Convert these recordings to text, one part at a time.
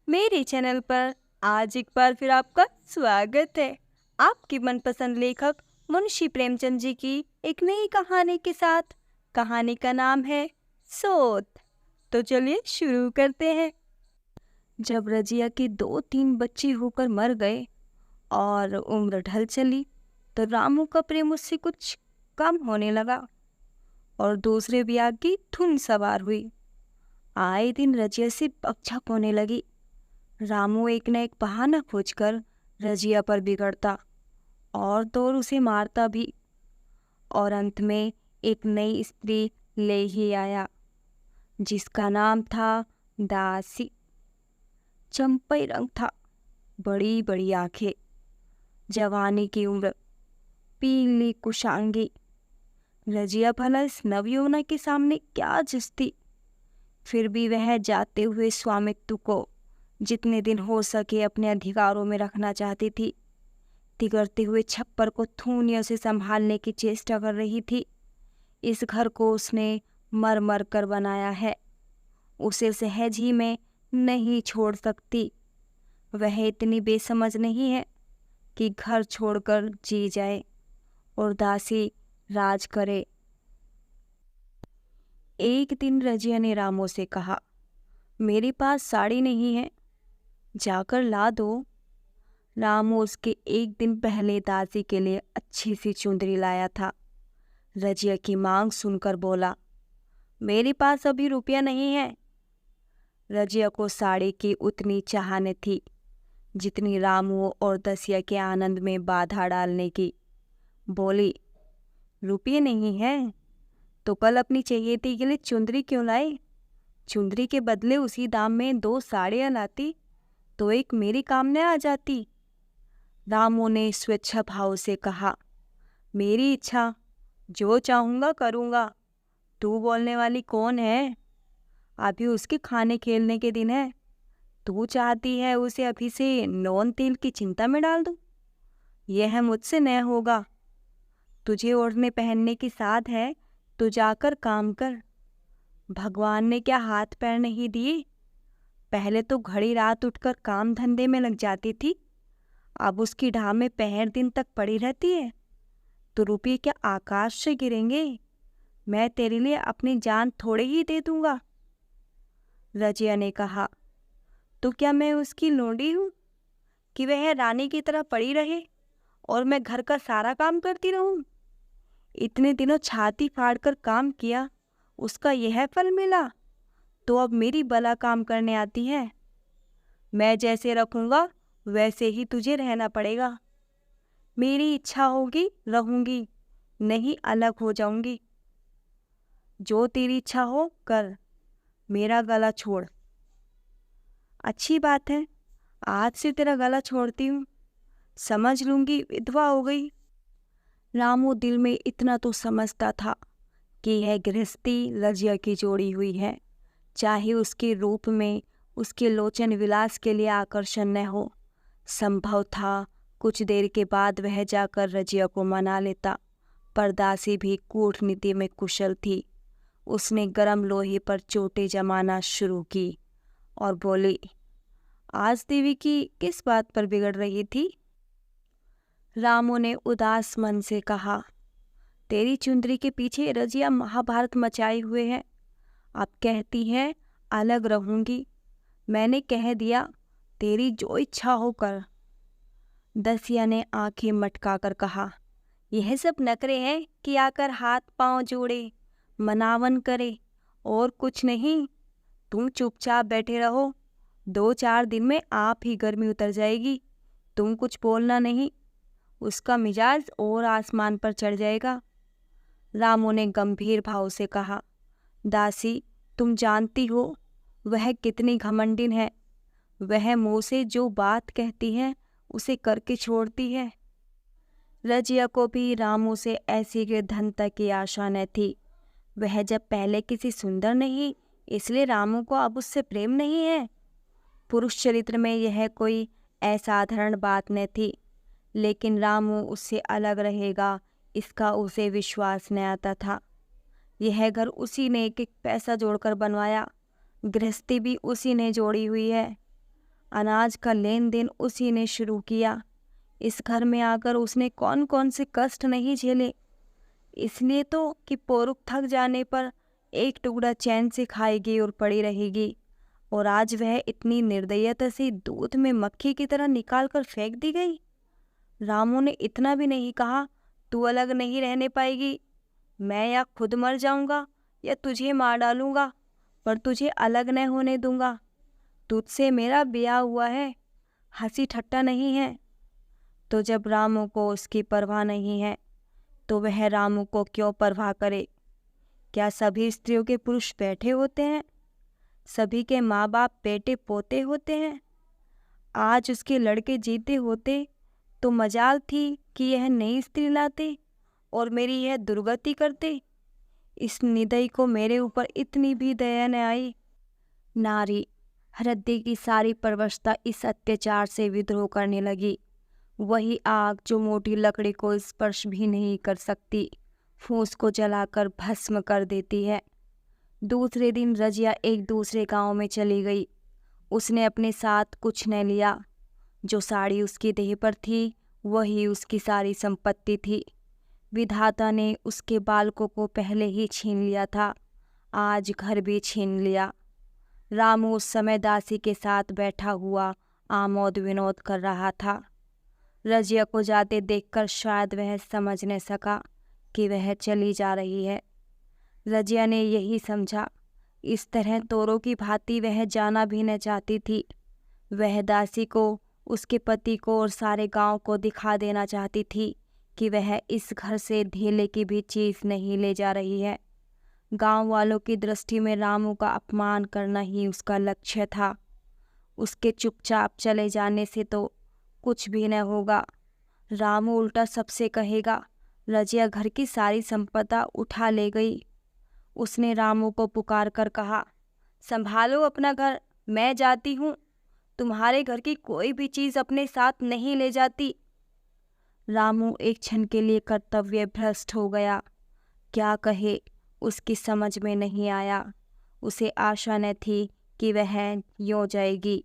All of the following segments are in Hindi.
मेरे चैनल पर आज एक बार फिर आपका स्वागत है। आपकी मनपसंद लेखक मुंशी प्रेमचंद जी की एक नई कहानी के साथ। कहानी का नाम है सोत। तो चलिए शुरू करते हैं। जब रजिया के 2-3 बच्चे होकर मर गए और उम्र ढल चली, तो रामू का प्रेम उससे कुछ कम होने लगा और दूसरे ब्याह की धुन सवार हुई। आए दिन रजिया से बकझक होने लगी। रामू एक न एक बहाना खोजकर रजिया पर बिगड़ता और तो और उसे मारता भी, और अंत में एक नई स्त्री ले ही आया जिसका नाम था दासी। चंपई रंग था, बड़ी बड़ी आंखें, जवानी की उम्र, पीली कुशांगी। रजिया भला इस नवयौवना के सामने क्या जचती। फिर भी वह जाते हुए स्वामित्व को जितने दिन हो सके अपने अधिकारों में रखना चाहती थी। तिगड़ते हुए छप्पर को थूनियों से संभालने की चेष्टा कर रही थी। इस घर को उसने मर मर कर बनाया है, उसे सहज ही में नहीं छोड़ सकती। वह इतनी बेसमझ नहीं है कि घर छोड़कर जी जाए और दासी राज करे। एक दिन रजिया ने रामू से कहा, मेरे पास साड़ी नहीं है, जाकर ला दो। रामू उसके एक दिन पहले दासी के लिए अच्छी सी चुंदरी लाया था। रजिया की मांग सुनकर बोला, मेरे पास अभी रुपया नहीं है। रजिया को साड़ी की उतनी चाहत थी जितनी रामू और दसिया के आनंद में बाधा डालने की। बोली, रुपये नहीं है तो कल अपनी चहेती के लिए चुंदरी क्यों लाए? चुंदरी के बदले उसी दाम में 2 साड़ियाँ लाती तो एक मेरी काम में आ जाती। रामू ने स्वेच्छा भाव से कहा, मेरी इच्छा, जो चाहूँगा करूँगा। तू बोलने वाली कौन है? अभी उसके खाने खेलने के दिन है। तू चाहती है उसे अभी से नौन तेल की चिंता में डाल दूँ? यह मुझसे न होगा। तुझे ओढ़ने पहनने की साध है तो जाकर काम कर। भगवान ने क्या हाथ पैर नहीं दिए? पहले तो घड़ी रात उठकर काम धंधे में लग जाती थी, अब उसकी ढाह में पहर दिन तक पड़ी रहती है। तो रुपये क्या आकाश से गिरेंगे? मैं तेरे लिए अपनी जान थोड़े ही दे दूंगा। रजिया ने कहा, तो क्या मैं उसकी लोंडी हूँ कि वह रानी की तरह पड़ी रहे और मैं घर का सारा काम करती रहूं? इतने दिनों छाती फाड़कर काम किया, उसका यह फल मिला, तो अब मेरी बला काम करने आती है। मैं जैसे रखूंगा वैसे ही तुझे रहना पड़ेगा। मेरी इच्छा होगी रहूंगी, नहीं अलग हो जाऊंगी। जो तेरी इच्छा हो कर, मेरा गला छोड़। अच्छी बात है, आज से तेरा गला छोड़ती हूँ। समझ लूंगी विधवा हो गई। रामू दिल में इतना तो समझता था कि यह गृहस्थी रजिया की जोड़ी हुई है, चाहे उसके रूप में उसके लोचन विलास के लिए आकर्षण न हो। संभव था कुछ देर के बाद वह जाकर रजिया को मना लेता, पर दासी भी कूटनीति में कुशल थी। उसने गरम लोहे पर चोटें जमाना शुरू की और बोली, आज देवी की किस बात पर बिगड़ रही थी? रामू ने उदास मन से कहा, तेरी चुंदरी के पीछे रजिया महाभारत मचाए हुए है। अब कहती है अलग रहूंगी। मैंने कह दिया, तेरी जो इच्छा हो कर। दसिया ने आंखें मटकाकर कहा, यह सब नखरे हैं कि आकर हाथ पांव जोड़े, मनावन करे और कुछ नहीं। तुम चुपचाप बैठे रहो, 2-4 दिन में आप ही गर्मी उतर जाएगी। तुम कुछ बोलना नहीं, उसका मिजाज और आसमान पर चढ़ जाएगा। रामू ने गंभीर भाव से कहा, दासी, तुम जानती हो वह कितनी घमंडिन है। वह मुंह से जो बात कहती है उसे करके छोड़ती है। रजिया को भी रामू से ऐसी निर्धनता की आशा न थी। वह जब पहले किसी सुंदर नहीं, इसलिए रामू को अब उससे प्रेम नहीं है। पुरुष चरित्र में यह कोई असाधारण बात न थी, लेकिन रामू उससे अलग रहेगा इसका उसे विश्वास न आता था। यह घर उसी ने एक एक पैसा जोड़कर बनवाया, गृहस्थी भी उसी ने जोड़ी हुई है। अनाज का लेन देन उसी ने शुरू किया। इस घर में आकर उसने कौन कौन से कष्ट नहीं झेले, इसलिए तो कि पोरुख थक जाने पर एक टुकड़ा चैन से खाएगी और पड़ी रहेगी, और आज वह इतनी निर्दयता से दूध में मक्खी की तरह निकाल कर फेंक दी गई। रामू ने इतना भी नहीं कहा, तू अलग नहीं रहने पाएगी, मैं या खुद मर जाऊंगा या तुझे मार डालूंगा, पर तुझे अलग न होने दूंगा। तुझसे मेरा ब्याह हुआ है, हंसी ठट्टा नहीं है। तो जब रामू को उसकी परवाह नहीं है तो वह रामू को क्यों परवाह करे? क्या सभी स्त्रियों के पुरुष बैठे होते हैं? सभी के माँ बाप बेटे पोते होते हैं? आज उसके लड़के जीते होते तो मजाल थी कि यह नई स्त्री लाते और मेरी यह दुर्गति करते। इस निदई को मेरे ऊपर इतनी भी दया न आई। नारी हृदय की सारी परवशता इस अत्याचार से विद्रोह करने लगी। वही आग जो मोटी लकड़ी को स्पर्श भी नहीं कर सकती, फूस को जलाकर भस्म कर देती है। दूसरे दिन रजिया एक दूसरे गांव में चली गई। उसने अपने साथ कुछ न लिया। जो साड़ी उसकी देह पर थी वही उसकी सारी संपत्ति थी। विधाता ने उसके बालकों को पहले ही छीन लिया था, आज घर भी छीन लिया। रामू उस समय दासी के साथ बैठा हुआ आमोद विनोद कर रहा था। रजिया को जाते देखकर शायद वह समझ न सका कि वह चली जा रही है। रजिया ने यही समझा। इस तरह तोरों की भांति वह जाना भी न चाहती थी। वह दासी को, उसके पति को और सारे गांव को दिखा देना चाहती थी कि वह इस घर से ढेले की भी चीज़ नहीं ले जा रही है। गांव वालों की दृष्टि में रामू का अपमान करना ही उसका लक्ष्य था। उसके चुपचाप चले जाने से तो कुछ भी न होगा। रामू उल्टा सबसे कहेगा, रजिया घर की सारी संपदा उठा ले गई। उसने रामू को पुकार कर कहा, संभालो अपना घर, मैं जाती हूँ। तुम्हारे घर की कोई भी चीज़ अपने साथ नहीं ले जाती। रामू एक क्षण के लिए कर्तव्य भ्रष्ट हो गया। क्या कहे, उसकी समझ में नहीं आया। उसे आशा न थी कि वह यूँ जाएगी।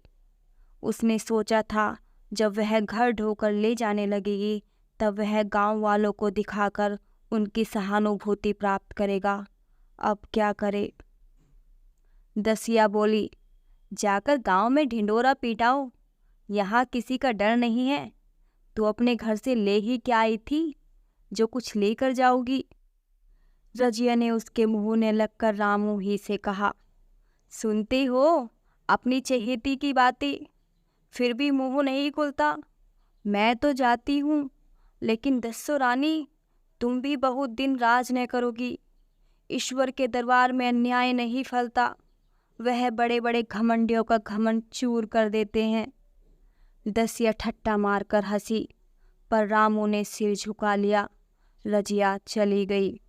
उसने सोचा था जब वह घर ढोकर ले जाने लगेगी तब वह गांव वालों को दिखाकर उनकी सहानुभूति प्राप्त करेगा। अब क्या करे? दसिया बोली, जाकर गांव में ढिंडोरा पीटाओ, यहाँ किसी का डर नहीं है। तू अपने घर से ले ही क्या आई थी जो कुछ लेकर जाओगी? रजिया ने उसके मुंह ने लगकर रामू ही से कहा, सुनती हो अपनी चहेती की बातें, फिर भी मुंह नहीं खुलता। मैं तो जाती हूँ, लेकिन दस्सो रानी, तुम भी बहुत दिन राज न करोगी। ईश्वर के दरबार में अन्याय नहीं फलता, वह बड़े बड़े घमंडियों का घमंड चूर कर देते हैं। दसिया ठट्टा मारकर हंसी, पर रामू ने सिर झुका लिया। रजिया चली गई।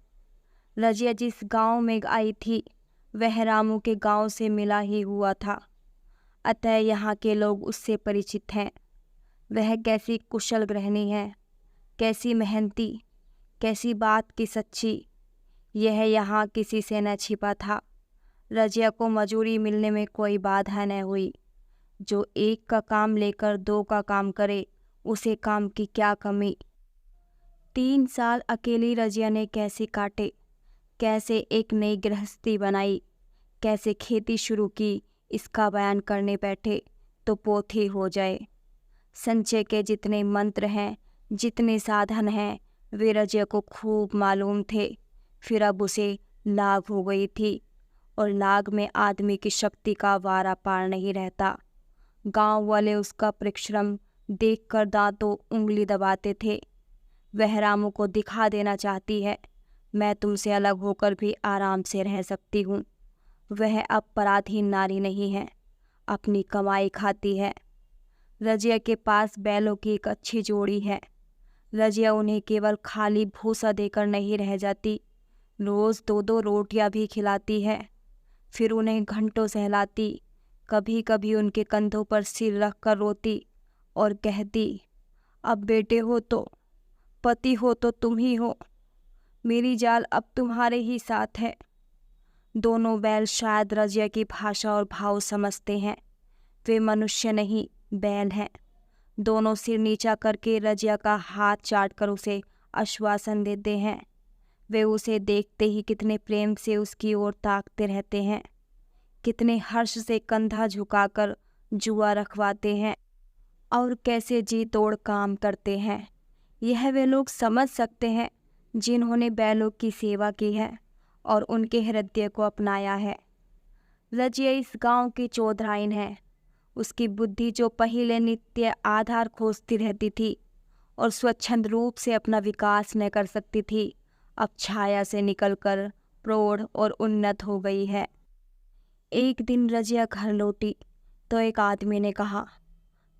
रजिया जिस गांव में आई थी वह रामू के गांव से मिला ही हुआ था, अतः यहाँ के लोग उससे परिचित हैं। वह कैसी कुशल गृहिणी है, कैसी मेहनती, कैसी बात की सच्ची, यह यहाँ किसी से न छिपा था। रजिया को मजूरी मिलने में कोई बाधा न हुई। जो एक का काम लेकर दो का काम करे, उसे काम की क्या कमी। 3 साल अकेली रजिया ने कैसे काटे, कैसे एक नई गृहस्थी बनाई, कैसे खेती शुरू की, इसका बयान करने बैठे तो पोथी हो जाए। संचय के जितने मंत्र हैं, जितने साधन हैं, वे रजिया को खूब मालूम थे। फिर अब उसे लाग हो गई थी, और लाग में आदमी की शक्ति का वारा पार नहीं रहता। गांव वाले उसका परिश्रम देखकर दांतों उंगली दबाते थे। वह रामू को दिखा देना चाहती है, मैं तुमसे अलग होकर भी आराम से रह सकती हूँ। वह अब पराधीन नारी नहीं है, अपनी कमाई खाती है। रजिया के पास बैलों की एक अच्छी जोड़ी है। रजिया उन्हें केवल खाली भूसा देकर नहीं रह जाती, रोज़ 2-2 रोटियां भी खिलाती है। फिर उन्हें घंटों सहलाती, कभी कभी उनके कंधों पर सिर रख कर रोती और कहती, अब बेटे हो तो, पति हो तो तुम ही हो, मेरी जाल अब तुम्हारे ही साथ है। दोनों बैल शायद रजिया की भाषा और भाव समझते हैं। वे मनुष्य नहीं, बैल हैं। दोनों सिर नीचा करके रजिया का हाथ चाटकर उसे आश्वासन देते हैं। वे उसे देखते ही कितने प्रेम से उसकी ओर ताकते रहते हैं, कितने हर्ष से कंधा झुकाकर जुआ रखवाते हैं और कैसे जी तोड़ काम करते हैं। यह वे लोग समझ सकते हैं जिन्होंने बैलों की सेवा की है और उनके हृदय को अपनाया है। रजिया इस गांव की चौधराइन है। उसकी बुद्धि जो पहले नित्य आधार खोजती रहती थी और स्वच्छंद रूप से अपना विकास न कर सकती थी, अब छाया से निकलकर प्रौढ़ और उन्नत हो गई है। एक दिन रजिया घर लौटी तो एक आदमी ने कहा,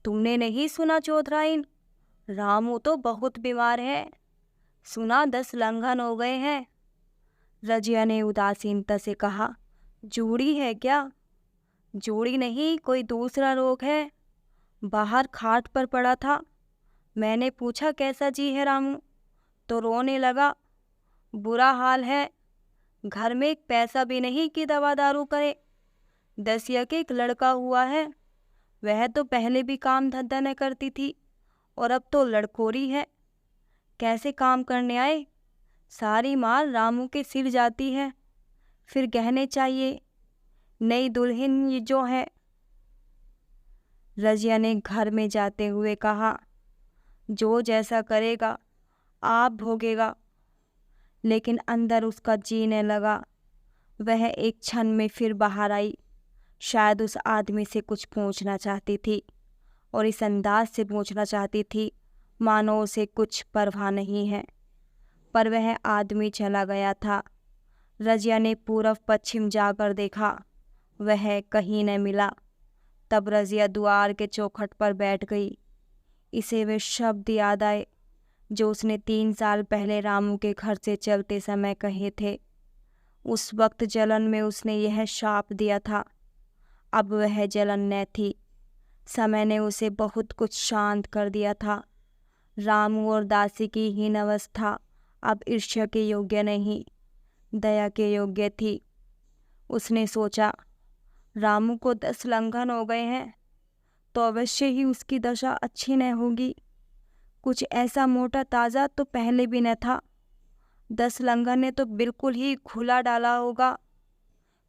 तुमने नहीं सुना चौधराइन, रामू तो बहुत बीमार है, सुना 10 लंघन हो गए हैं। रजिया ने उदासीनता से कहा, जूड़ी है क्या? जूड़ी नहीं, कोई दूसरा रोग है। बाहर खाट पर पड़ा था। मैंने पूछा कैसा जी है रामू, तो रोने लगा, बुरा हाल है, घर में एक पैसा भी नहीं कि दवा दारू करे। 10 के एक लड़का हुआ है, वह तो पहले भी काम धंधा न करती थी और अब तो लड़कोरी है। कैसे काम करने आए? सारी माल रामू के सिर जाती है। फिर गहने चाहिए, नई दुल्हन ये जो है। रजिया ने घर में जाते हुए कहा, जो जैसा करेगा आप भोगेगा। लेकिन अंदर उसका जीने लगा। वह एक क्षण में फिर बाहर आई। शायद उस आदमी से कुछ पूछना चाहती थी और इस अंदाज से पूछना चाहती थी मानो उसे कुछ परवाह नहीं है। पर वह आदमी चला गया था। रजिया ने पूरब पश्चिम जाकर देखा, वह कहीं न मिला। तब रजिया द्वार के चौखट पर बैठ गई। इसे वे शब्द याद आए जो उसने 3 साल पहले रामू के घर से चलते समय कहे थे। उस वक्त जलन में उसने यह शाप दिया था। अब वह जलन न थी। समय ने उसे बहुत कुछ शांत कर दिया था। रामू और दासी की हीन अवस्था अब ईर्ष्या के योग्य नहीं, दया के योग्य थी। उसने सोचा, रामू को 10 लंघन हो गए हैं तो अवश्य ही उसकी दशा अच्छी न होगी। कुछ ऐसा मोटा ताज़ा तो पहले भी न था। 10 लंघन ने तो बिल्कुल ही खुला डाला होगा।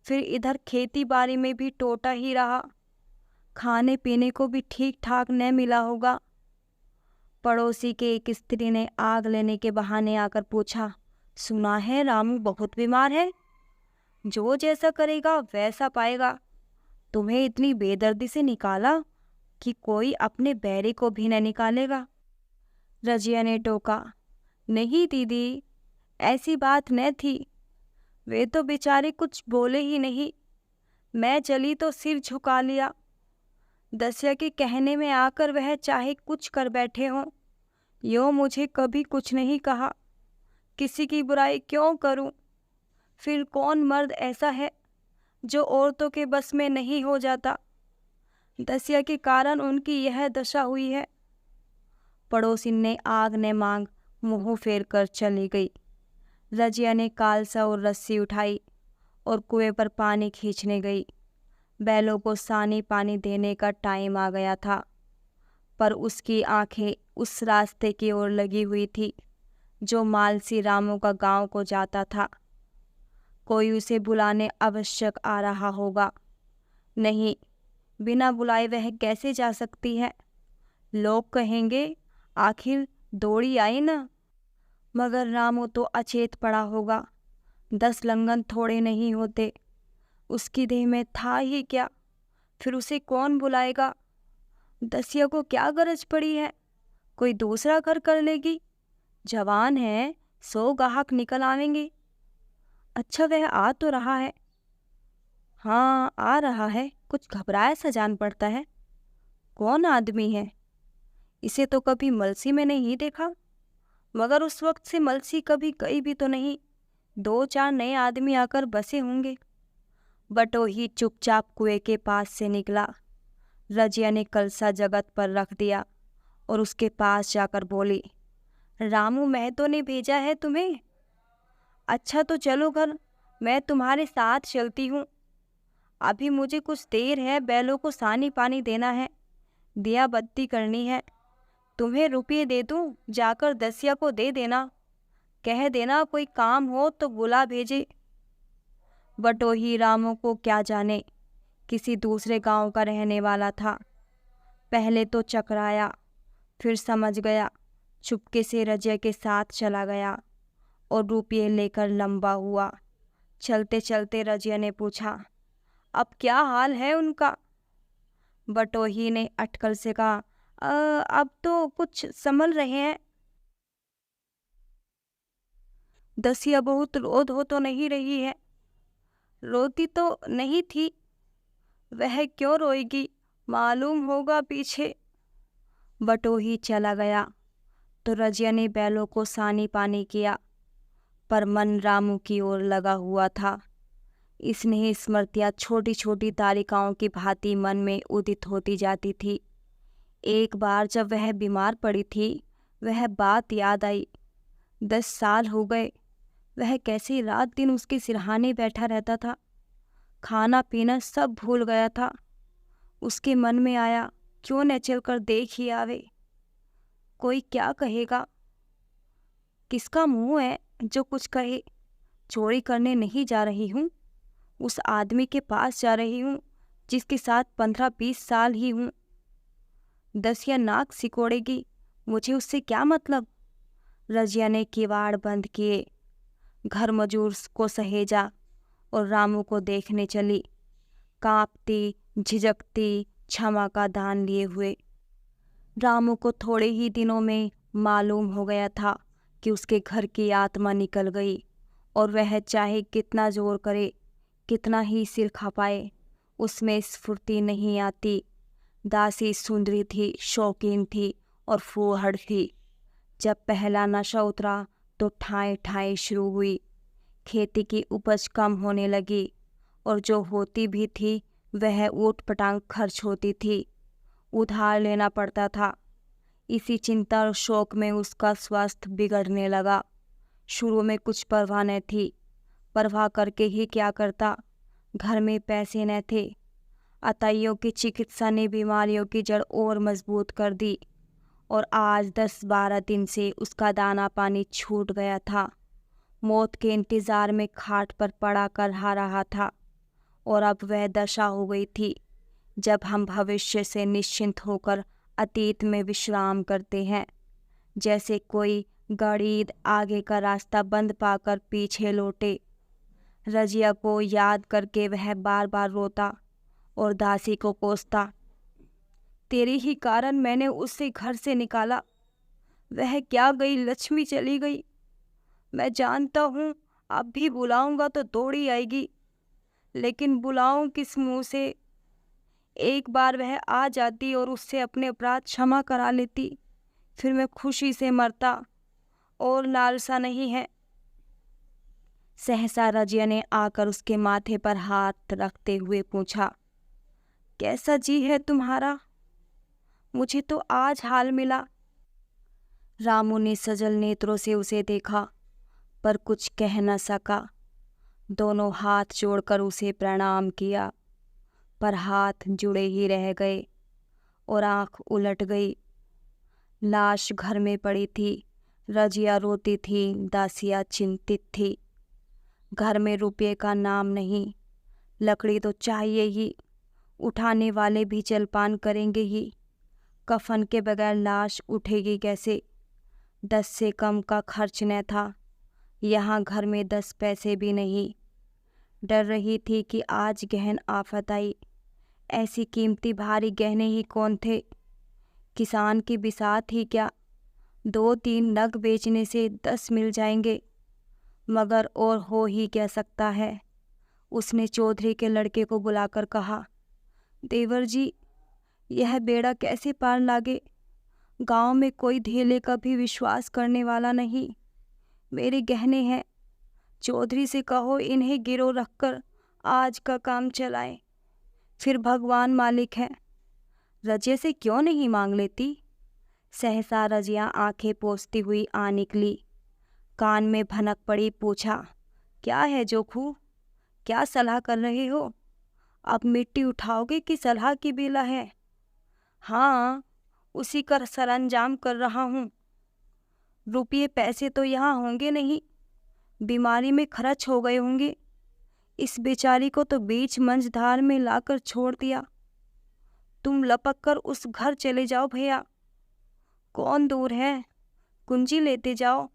फिर इधर खेती बाड़ी में भी टोटा ही रहा, खाने पीने को भी ठीक ठाक न मिला होगा। पड़ोसी के एक स्त्री ने आग लेने के बहाने आकर पूछा, सुना है रामू बहुत बीमार है, जो जैसा करेगा वैसा पाएगा। तुम्हें इतनी बेदर्दी से निकाला कि कोई अपने बैरी को भी न निकालेगा। रजिया ने टोका, नहीं दीदी, ऐसी बात न थी। वे तो बेचारे कुछ बोले ही नहीं। मैं चली तो सिर झुका लिया। 10 के कहने में आकर वह चाहे कुछ कर बैठे हों, यो मुझे कभी कुछ नहीं कहा। किसी की बुराई क्यों करूं? फिर कौन मर्द ऐसा है जो औरतों के बस में नहीं हो जाता? 10 के कारण उनकी यह दशा हुई है। पड़ोसी ने आग ने मांग मुंह फेर कर चली गई। रजिया ने कालसा और रस्सी उठाई और कुएं पर पानी खींचने गई। बैलों को सानी पानी देने का टाइम आ गया था, पर उसकी आंखें उस रास्ते की ओर लगी हुई थी जो मालसी रामू का गांव को जाता था। कोई उसे बुलाने आवश्यक आ रहा होगा। नहीं, बिना बुलाए वह कैसे जा सकती है? लोग कहेंगे, आखिर दौड़ी आई ना। मगर रामू तो अचेत पड़ा होगा। 10 लंघन थोड़े नहीं होते। उसकी देह में था ही क्या? फिर उसे कौन बुलाएगा? 10 को क्या गरज पड़ी है? कोई दूसरा घर कर लेगी। जवान है, 100 गाहक निकल आवेंगे। अच्छा, वह आ तो रहा है। हाँ, आ रहा है। कुछ घबराया सा जान पड़ता है। कौन आदमी है? इसे तो कभी मलसी में नहीं देखा। मगर उस वक्त से मलसी कभी गई भी तो नहीं। 2-4 नए आदमी आकर बसे होंगे। बटोही चुपचाप कुएं के पास से निकला। रजिया ने कलसा जगत पर रख दिया और उसके पास जाकर बोली, रामू महतो ने भेजा है तुम्हें? अच्छा तो चलो घर, मैं तुम्हारे साथ चलती हूँ। अभी मुझे कुछ देर है, बैलों को सानी पानी देना है, दिया बत्ती करनी है। तुम्हें रुपये दे दूं, जाकर दसिया को दे देना, कह देना कोई काम हो तो बुला भेजे। बटोही रामू को क्या जाने, किसी दूसरे गांव का रहने वाला था। पहले तो चकराया, फिर समझ गया, चुपके से रजिया के साथ चला गया और रुपये लेकर लंबा हुआ। चलते चलते रजिया ने पूछा, अब क्या हाल है उनका? बटोही ने अटकल से कहा, अब तो कुछ संभल रहे हैं। दसिया बहुत रोध हो तो नहीं रही है? रोती तो नहीं थी, वह क्यों रोएगी, मालूम होगा पीछे। बटोही चला गया तो रजिया ने बैलों को सानी पानी किया, पर मन रामू की ओर लगा हुआ था। स्नेह स्मृतियाँ छोटी छोटी तारिकाओं की भांति मन में उदित होती जाती थी। एक बार जब वह बीमार पड़ी थी, वह बात याद आई। 10 साल हो गए, वह कैसे रात दिन उसके सिरहाने बैठा रहता था, खाना पीना सब भूल गया था। उसके मन में आया, क्यों न चलकर देख ही आवे। कोई क्या कहेगा, किसका मुंह है जो कुछ कहे। चोरी करने नहीं जा रही हूँ, उस आदमी के पास जा रही हूँ जिसके साथ 15-20 साल ही हूँ। दसिया नाक सिकोड़ेगी, मुझे उससे क्या मतलब। रजिया ने किवाड़ बंद किए, घर मजूर को सहेजा और रामू को देखने चली, कांपती झिझकती, क्षमा का दान लिए हुए। रामू को थोड़े ही दिनों में मालूम हो गया था कि उसके घर की आत्मा निकल गई और वह चाहे कितना जोर करे, कितना ही सिर खपाए, उसमें स्फूर्ति नहीं आती। दासी सुंदरी थी, शौकीन थी और फूहड़ थी। जब पहला नशा उतरा तो ठाए ठाए शुरू हुई। खेती की उपज कम होने लगी और जो होती भी थी वह ऊट पटांग खर्च होती थी, उधार लेना पड़ता था। इसी चिंता और शोक में उसका स्वास्थ्य बिगड़ने लगा। शुरू में कुछ परवाह न थी, परवाह करके ही क्या करता, घर में पैसे न थे। अताइयों की चिकित्सा ने बीमारियों की जड़ और मजबूत कर दी और आज 10-12 दिन से उसका दाना पानी छूट गया था। मौत के इंतजार में खाट पर पड़ा कर रहा था और अब वह दशा हो गई थी जब हम भविष्य से निश्चिंत होकर अतीत में विश्राम करते हैं। जैसे कोई गरीब आगे का रास्ता बंद पाकर पीछे लौटे। रजिया को याद करके वह बार बार रोता और दासी को कोसता, तेरे ही कारण मैंने उसे घर से निकाला। वह क्या गई, लक्ष्मी चली गई। मैं जानता हूँ अब भी बुलाऊंगा तो दौड़ी आएगी, लेकिन बुलाऊं किस मुंह से। एक बार वह आ जाती और उससे अपने अपराध क्षमा करा लेती, फिर मैं खुशी से मरता, और लालसा नहीं है। सहसा रजिया ने आकर उसके माथे पर हाथ रखते हुए पूछा, कैसा जी है तुम्हारा? मुझे तो आज हाल मिला। रामू ने सजल नेत्रों से उसे देखा पर कुछ कह न सका। दोनों हाथ जोड़कर उसे प्रणाम किया, पर हाथ जुड़े ही रह गए और आंख उलट गई। लाश घर में पड़ी थी, रजिया रोती थी, दासिया चिंतित थी। घर में रुपये का नाम नहीं, लकड़ी तो चाहिए ही, उठाने वाले भी जलपान करेंगे ही। कफन के बगैर लाश उठेगी कैसे? 10 से कम का खर्च न था, यहाँ घर में 10 पैसे भी नहीं। डर रही थी कि आज गहन आफत आई। ऐसी कीमती भारी गहने ही कौन थे? किसान की बिसात ही क्या? 2-3 नग बेचने से 10 मिल जाएंगे, मगर और हो ही क्या सकता है। उसने चौधरी के लड़के को बुलाकर कहा, देवर जी, यह बेड़ा कैसे पार लागे? गांव में कोई धेले का भी विश्वास करने वाला नहीं। मेरे गहने हैं, चौधरी से कहो इन्हें गिरो रखकर आज का काम चलाएं, फिर भगवान मालिक है। रजिया से क्यों नहीं मांग लेती? सहसा रजिया आंखें पोंछती हुई आ निकली, कान में भनक पड़ी, पूछा, क्या है जोखू, क्या सलाह कर रहे हो? अब मिट्टी उठाओगे कि सलाह की बेला है? हाँ, उसी का सरंजाम कर रहा हूँ। रुपये पैसे तो यहाँ होंगे नहीं, बीमारी में खर्च हो गए होंगे। इस बेचारी को तो बीच मंझधार में लाकर छोड़ दिया। तुम लपक कर उस घर चले जाओ भैया। कौन दूर है, कुंजी लेते जाओ।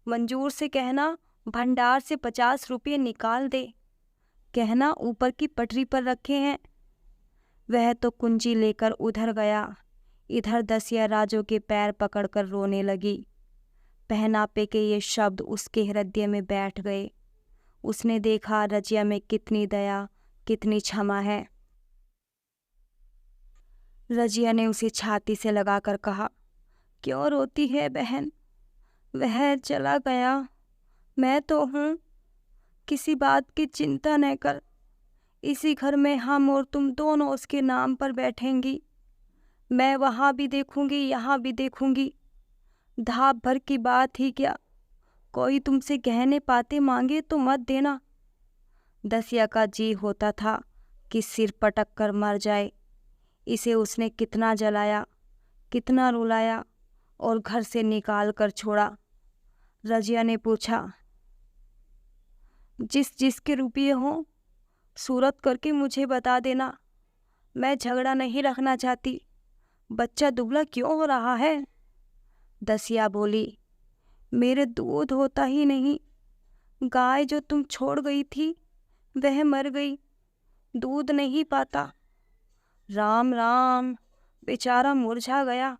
मंजूर से कहना भंडार से 50 रुपये निकाल दे। कहना ऊपर की पटरी पर रखे हैं। वह तो कुंजी लेकर उधर गया। इधर दसिया राजू के पैर पकड़कर रोने लगी। पहनापे के ये शब्द उसके हृदय में बैठ गए। उसने देखा रजिया में कितनी दया, कितनी क्षमा है। रजिया ने उसे छाती से लगाकर कहा, क्यों रोती है बहन? वह चला गया, मैं तो हूँ। किसी बात की चिंता न कर। इसी घर में हम और तुम दोनों उसके नाम पर बैठेंगी। मैं वहाँ भी देखूंगी, यहाँ भी देखूंगी। धाप भर की बात ही क्या, कोई तुमसे गहने पाते मांगे तो मत देना। दसिया का जी होता था कि सिर पटक कर मर जाए। इसे उसने कितना जलाया, कितना रुलाया और घर से निकाल कर छोड़ा। रजिया ने पूछा, जिसके रुपये हों सूरत करके मुझे बता देना। मैं झगड़ा नहीं रखना चाहती। बच्चा दुबला क्यों हो रहा है? दसिया बोली, मेरे दूध होता ही नहीं। गाय जो तुम छोड़ गई थी वह मर गई, दूध नहीं पाता। राम राम, बेचारा मुरझा गया।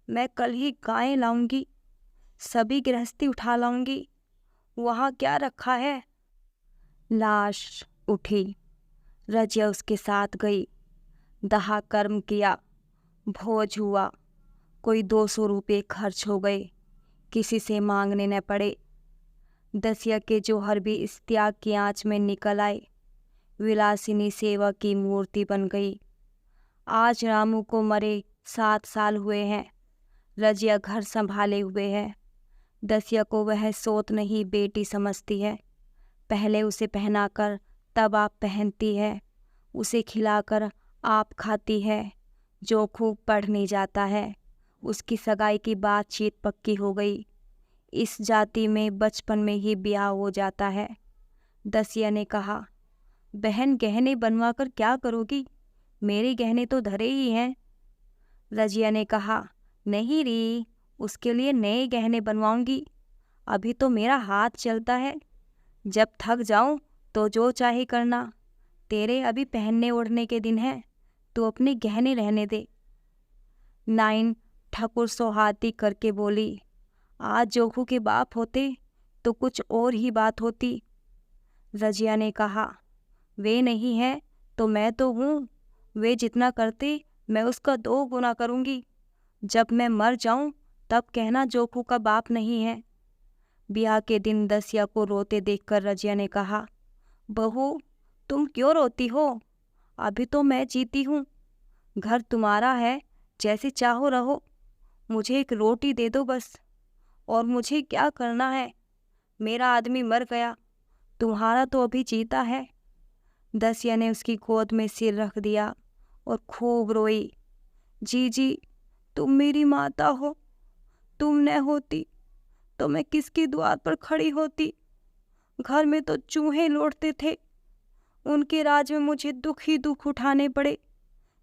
मैं कल ही गाय लाऊंगी, सभी गृहस्थी उठा लाऊंगी। वहाँ क्या रखा है? लाश उठी। रजिया उसके साथ गई। दहा कर्म किया, भोज हुआ। कोई 200 रुपये खर्च हो गए, किसी से मांगने न पड़े। दसिया के जौहर भी इस त्याग की आंच में निकल आए। विलासिनी सेवा की मूर्ति बन गई। आज रामू को मरे 7 साल हुए हैं। रजिया घर संभाले हुए है। दसिया को वह सोत नहीं बेटी समझती है। पहले उसे पहनाकर तब आप पहनती है, उसे खिलाकर आप खाती है। जो खूब पढ़ने जाता है उसकी सगाई की बातचीत पक्की हो गई। इस जाति में बचपन में ही ब्याह हो जाता है। दसिया ने कहा, बहन गहने बनवा कर क्या करोगी? मेरे गहने तो धरे ही हैं। रजिया ने कहा, नहीं री, उसके लिए नए गहने बनवाऊंगी। अभी तो मेरा हाथ चलता है। जब थक जाऊं तो जो चाहे करना। तेरे अभी पहनने ओढ़ने के दिन हैं, तू अपने गहने रहने दे। नाइन ठाकुर सोहाती करके बोली, आज जोखू के बाप होते तो कुछ और ही बात होती। रजिया ने कहा, वे नहीं है तो मैं तो हूँ। वे जितना करते मैं उसका 2 गुना करूँगी। जब मैं मर जाऊँ तब कहना जोखू का बाप नहीं है। ब्याह के दिन दसिया को रोते देखकर रजिया ने कहा, बहू तुम क्यों रोती हो? अभी तो मैं जीती हूँ। घर तुम्हारा है, जैसे चाहो रहो। मुझे एक रोटी दे दो बस। और मुझे क्या करना है? मेरा आदमी मर गया, तुम्हारा तो अभी जीता है। दसिया ने उसकी गोद में सिर रख दिया और खूब रोई। जी तुम मेरी माता हो। तुम न होती तो मैं किसकी द्वार पर खड़ी होती? घर में तो चूहे लौटते थे। उनके राज में मुझे दुख ही दुख उठाने पड़े।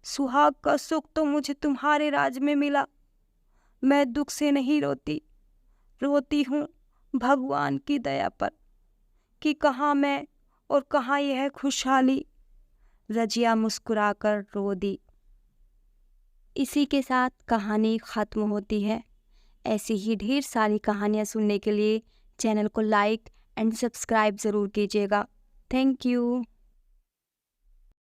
सुहाग का सुख तो मुझे तुम्हारे राज में मिला। मैं दुख से नहीं रोती, रोती हूँ भगवान की दया पर कि कहाँ मैं और कहाँ यह खुशहाली। रजिया मुस्कुराकर रो दी। इसी के साथ कहानी ख़त्म होती है। ऐसी ही ढेर सारी कहानियाँ सुनने के लिए चैनल को लाइक एंड सब्सक्राइब ज़रूर कीजिएगा। Thank you.